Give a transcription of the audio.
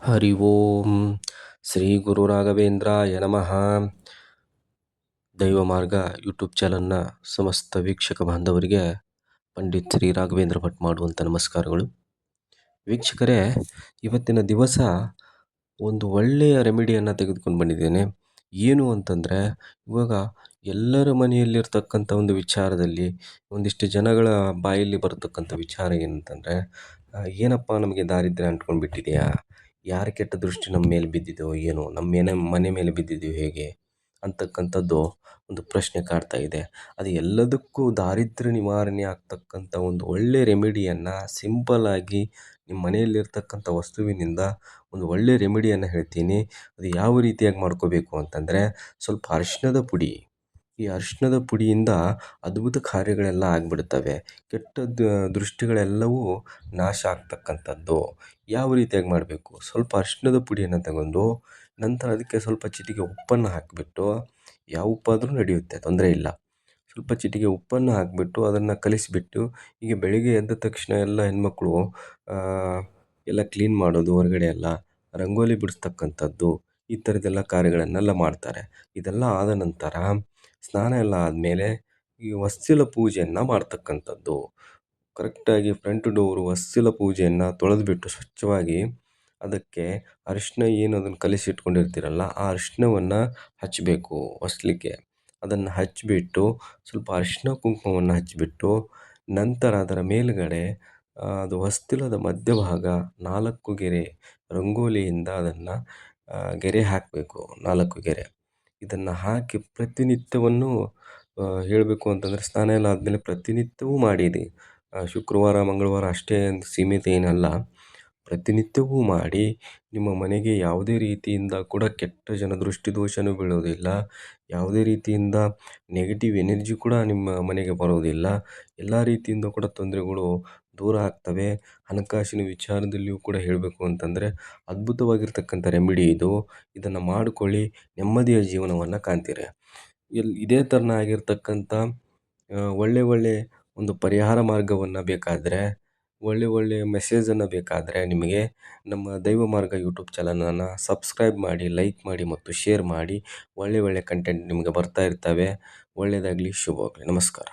ಹರಿ ಓಂ ಶ್ರೀ ಗುರು ರಾಘವೇಂದ್ರಾಯ ನಮಃ. ದೈವ ಮಾರ್ಗ ಯೂಟ್ಯೂಬ್ ಚಾನಲ್ನ ಸಮಸ್ತ ವೀಕ್ಷಕ ಬಾಂಧವರಿಗೆ ಪಂಡಿತ್ ಶ್ರೀ ರಾಘವೇಂದ್ರ ಭಟ್ ಮಾಡುವಂಥ ನಮಸ್ಕಾರಗಳು. ವೀಕ್ಷಕರೇ, ಇವತ್ತಿನ ದಿವಸ ಒಂದು ಒಳ್ಳೆಯ ರೆಮಿಡಿಯನ್ನು ತೆಗೆದುಕೊಂಡು ಬಂದಿದ್ದೇನೆ. ಏನು ಅಂತಂದರೆ, ಇವಾಗ ಎಲ್ಲರ ಮನೆಯಲ್ಲಿರ್ತಕ್ಕಂಥ ಒಂದು ವಿಚಾರದಲ್ಲಿ ಒಂದಿಷ್ಟು ಜನಗಳ ಬಾಯಲ್ಲಿ ಬರತಕ್ಕಂಥ ವಿಚಾರ ಏನಂತಂದರೆ, ಏನಪ್ಪ ನಮಗೆ ದಾರಿದ್ರ್ಯ ಅಂಟ್ಕೊಂಡ್ಬಿಟ್ಟಿದೆಯಾ, ಯಾರ ಕೆಟ್ಟ ದೃಷ್ಟಿ ನಮ್ಮ ಮೇಲೆ ಬಿದ್ದಿದೆಯೋ ಏನೋ, ನಮ್ಮ ಮನೆ ಮೇಲೆ ಬಿದ್ದಿದೆಯೋ ಹೇಗೆ ಅಂತಕ್ಕಂಥದ್ದು ಒಂದು ಪ್ರಶ್ನೆ ಕಾಡ್ತಾ ಇದೆ. ಅದು ಎಲ್ಲದಕ್ಕೂ ದಾರಿದ್ರ್ಯ ನಿವಾರಣೆ ಆಗ್ತಕ್ಕಂಥ ಒಂದು ಒಳ್ಳೆ ರೆಮಿಡಿಯನ್ನು ಸಿಂಪಲ್ಲಾಗಿ ನಿಮ್ಮ ಮನೆಯಲ್ಲಿರ್ತಕ್ಕಂಥ ವಸ್ತುವಿನಿಂದ ಒಂದು ಒಳ್ಳೆ ರೆಮಿಡಿಯನ್ನು ಹೇಳ್ತೀನಿ. ಅದು ಯಾವ ರೀತಿಯಾಗಿ ಮಾಡ್ಕೋಬೇಕು ಅಂತಂದರೆ, ಸ್ವಲ್ಪ ಅರಿಶಿಣದ ಪುಡಿ. ಈ ಅರಿಶಿಣದ ಪುಡಿಯಿಂದ ಅದ್ಭುತ ಕಾರ್ಯಗಳೆಲ್ಲ ಆಗಿಬಿಡ್ತವೆ. ಕೆಟ್ಟ ದೃಷ್ಟಿಗಳೆಲ್ಲವೂ ನಾಶ ಆಗ್ತಕ್ಕಂಥದ್ದು. ಯಾವ ರೀತಿಯಾಗಿ ಮಾಡಬೇಕು? ಸ್ವಲ್ಪ ಅರಿಶಿಣದ ಪುಡಿಯನ್ನು ತಗೊಂಡು ನಂತರ ಅದಕ್ಕೆ ಸ್ವಲ್ಪ ಚಿಟಿಕೆ ಉಪ್ಪನ್ನು ಹಾಕಿಬಿಟ್ಟು, ಯಾವ ಉಪ್ಪಾದರೂ ನಡೆಯುತ್ತೆ, ತೊಂದರೆ ಇಲ್ಲ. ಸ್ವಲ್ಪ ಚಿಟಿಕೆ ಉಪ್ಪನ್ನು ಹಾಕಿಬಿಟ್ಟು ಅದನ್ನು ಕಲಿಸಿಬಿಟ್ಟು, ಈಗ ಬೆಳಿಗ್ಗೆ ಎದ್ದ ತಕ್ಷಣ ಎಲ್ಲ ಹೆಣ್ಮಕ್ಳು ಎಲ್ಲ ಕ್ಲೀನ್ ಮಾಡೋದು, ಹೊರಗಡೆ ಎಲ್ಲ ರಂಗೋಲಿ ಬಿಡಿಸ್ತಕ್ಕಂಥದ್ದು, ಈ ಥರದ್ದೆಲ್ಲ ಕಾರ್ಯಗಳನ್ನೆಲ್ಲ ಮಾಡ್ತಾರೆ. ಇದೆಲ್ಲ ಆದ ನಂತರ ಸ್ನಾನ ಎಲ್ಲ ಆದಮೇಲೆ ಈ ಹೊಸ್ತಿಲ ಪೂಜೆಯನ್ನು ಮಾಡ್ತಕ್ಕಂಥದ್ದು. ಕರೆಕ್ಟಾಗಿ ಫ್ರಂಟ್ ಡೋರು ಹೊಸ್ತಿಲ ಪೂಜೆಯನ್ನು ತೊಳೆದುಬಿಟ್ಟು ಸ್ವಚ್ಛವಾಗಿ ಅದಕ್ಕೆ ಅರಿಶಿಣ ಏನು ಅದನ್ನು ಕಲಿಸಿಟ್ಕೊಂಡಿರ್ತೀರಲ್ಲ, ಆ ಅರಿಶಿಣವನ್ನು ಹಚ್ಚಬೇಕು ಹೊಸ್ಲಿಕ್ಕೆ. ಅದನ್ನು ಹಚ್ಚಿಬಿಟ್ಟು ಸ್ವಲ್ಪ ಅರಿಶಿಣ ಕುಂಕುಮವನ್ನು ಹಚ್ಚಿಬಿಟ್ಟು ನಂತರ ಅದರ ಮೇಲುಗಡೆ ಅದು ಹೊಸ್ತಿಲದ ಮಧ್ಯಭಾಗ 4 ಗೆರೆ ರಂಗೋಲಿಯಿಂದ ಅದನ್ನು ಗೆರೆ ಹಾಕಬೇಕು, 4 ಗೆರೆ. ಇದನ್ನು ಹಾಕಿ ಪ್ರತಿನಿತ್ಯವನ್ನು ಹೇಳಬೇಕು ಅಂತಂದರೆ, ಸ್ನಾನ ಎಲ್ಲ ಆದಮೇಲೆ ಪ್ರತಿನಿತ್ಯವೂ ಮಾಡಿದೆ. ಶುಕ್ರವಾರ ಮಂಗಳವಾರ ಅಷ್ಟೇ ಅಂತ ಸೀಮಿತ ಏನಲ್ಲ, ಪ್ರತಿನಿತ್ಯವೂ ಮಾಡಿ ನಿಮ್ಮ ಮನೆಗೆ ಯಾವುದೇ ರೀತಿಯಿಂದ ಕೂಡ ಕೆಟ್ಟ ದೃಷ್ಟಿ ದೋಷನೂ ಬೀಳೋದಿಲ್ಲ. ಯಾವುದೇ ರೀತಿಯಿಂದ ನೆಗೆಟಿವ್ ಎನರ್ಜಿ ಕೂಡ ನಿಮ್ಮ ಮನೆಗೆ ಬರೋದಿಲ್ಲ. ಎಲ್ಲ ರೀತಿಯಿಂದ ಕೂಡ ತೊಂದರೆಗಳು ದೂರ ಆಗ್ತವೆ. ಹಣಕಾಸಿನ ವಿಚಾರದಲ್ಲಿಯೂ ಕೂಡ ಹೇಳಬೇಕು ಅಂತಂದರೆ ಅದ್ಭುತವಾಗಿರ್ತಕ್ಕಂಥ ರೆಮಿಡಿ ಇದು. ಇದನ್ನು ಮಾಡಿಕೊಳ್ಳಿ, ನೆಮ್ಮದಿಯ ಜೀವನವನ್ನು ಕಾಣ್ತೀರಿ. ಇದೇ ಥರನಾಗಿರ್ತಕ್ಕಂಥ ಒಳ್ಳೆ ಒಂದು ಪರಿಹಾರ ಮಾರ್ಗವನ್ನು ಬೇಕಾದರೆ, ಒಳ್ಳೆ ಮೆಸೇಜನ್ನು ಬೇಕಾದರೆ ನಿಮಗೆ ನಮ್ಮ ದೈವ ಮಾರ್ಗ ಯೂಟ್ಯೂಬ್ ಚಾನಲನ್ನು ಸಬ್ಸ್ಕ್ರೈಬ್ ಮಾಡಿ, ಲೈಕ್ ಮಾಡಿ ಮತ್ತು ಶೇರ್ ಮಾಡಿ. ಒಳ್ಳೆ ಕಂಟೆಂಟ್ ನಿಮಗೆ ಬರ್ತಾ ಇರ್ತವೆ. ಒಳ್ಳೆಯದಾಗಲಿ, ಶುಭವಾಗಲಿ. ನಮಸ್ಕಾರ.